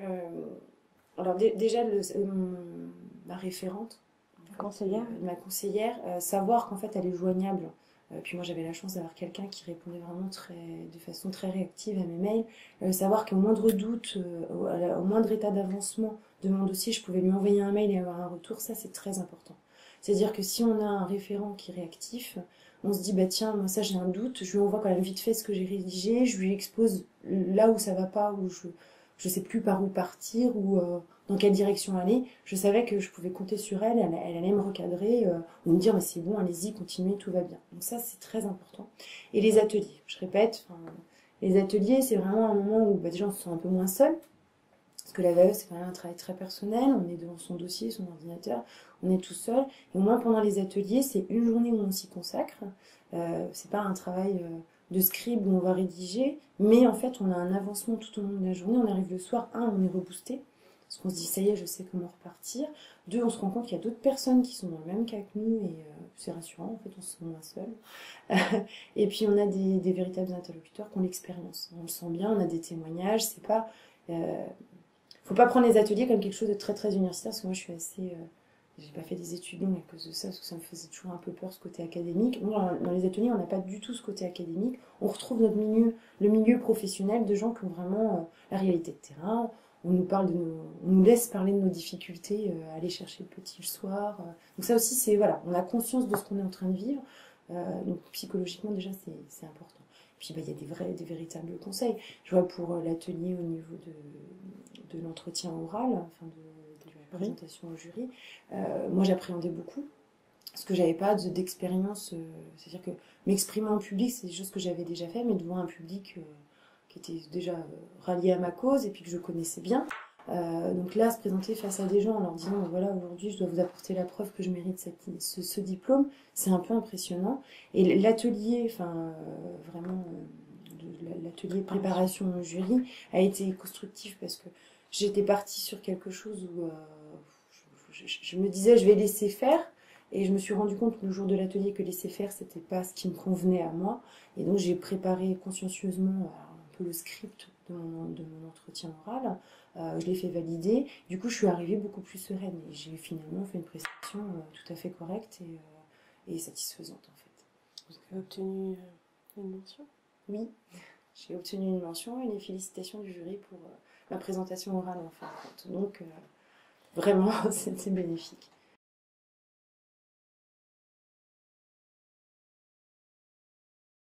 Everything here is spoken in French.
Euh, alors déjà, ma référente, Conseillère? ma conseillère, savoir qu'en fait elle est joignable. Puis moi j'avais la chance d'avoir quelqu'un qui répondait vraiment de façon très réactive à mes mails. Savoir qu'au moindre doute, au moindre état d'avancement de mon dossier, je pouvais lui envoyer un mail et avoir un retour, ça c'est très important. C'est-à-dire que si on a un référent qui est réactif, on se dit bah tiens, moi ça j'ai un doute, je lui envoie quand même vite fait ce que j'ai rédigé, je lui expose là où ça va pas, où je sais plus par où partir, ou dans quelle direction aller. Je savais que je pouvais compter sur elle, elle allait me recadrer, ou me dire mais c'est bon, allez-y, continuez, tout va bien. Donc ça c'est très important. Et les ateliers, je répète, les ateliers c'est vraiment un moment où déjà on se sent un peu moins seul, parce que la VAE c'est quand même un travail très personnel, on est devant son dossier, son ordinateur, on est tout seul, et au moins pendant les ateliers c'est une journée où on s'y consacre, c'est pas un travail de scribe où on va rédiger, mais en fait on a un avancement tout au long de la journée, on arrive le soir, on est reboosté, parce qu'on se dit ça y est, je sais comment repartir. Deux, on se rend compte qu'il y a d'autres personnes qui sont dans le même cas que nous et c'est rassurant, en fait, on se sent moins seul. Et puis on a des véritables interlocuteurs qui ont l'expérience. On le sent bien, on a des témoignages, c'est pas. Faut pas prendre les ateliers comme quelque chose de très très universitaire, parce que moi je suis assez. J'ai pas fait des études longues à cause de ça, parce que ça me faisait toujours un peu peur ce côté académique. Nous, dans les ateliers, on n'a pas du tout ce côté académique. On retrouve le milieu professionnel de gens qui ont vraiment la réalité de terrain. On nous laisse parler de nos difficultés, aller chercher le petit le soir. Donc ça aussi, c'est voilà, on a conscience de ce qu'on est en train de vivre. Donc psychologiquement déjà, c'est important. Puis bah, il y a des véritables conseils. Je vois pour l'atelier au niveau de l'entretien oral, enfin de la Oui. présentation au jury, moi j'appréhendais beaucoup parce que j'avais pas d'expérience. C'est-à-dire que m'exprimer en public, c'est des choses que j'avais déjà fait, mais devant un public qui était déjà rallié à ma cause et puis que je connaissais bien. Donc là, se présenter face à des gens en leur disant voilà, aujourd'hui je dois vous apporter la preuve que je mérite ce diplôme, c'est un peu impressionnant. Et l'atelier, vraiment, l'atelier préparation au jury a été constructif parce que j'étais partie sur quelque chose où je me disais je vais laisser faire. Et je me suis rendu compte le jour de l'atelier que laisser faire, c'était pas ce qui me convenait à moi. Et donc j'ai préparé consciencieusement un peu le script de mon entretien oral. Je l'ai fait valider. Du coup, je suis arrivée beaucoup plus sereine. Et j'ai finalement fait une prestation tout à fait correcte et satisfaisante en fait. Vous avez obtenu une mention? Oui, j'ai obtenu une mention et les félicitations du jury pour ma présentation orale en fin de compte. Donc vraiment, c'était bénéfique.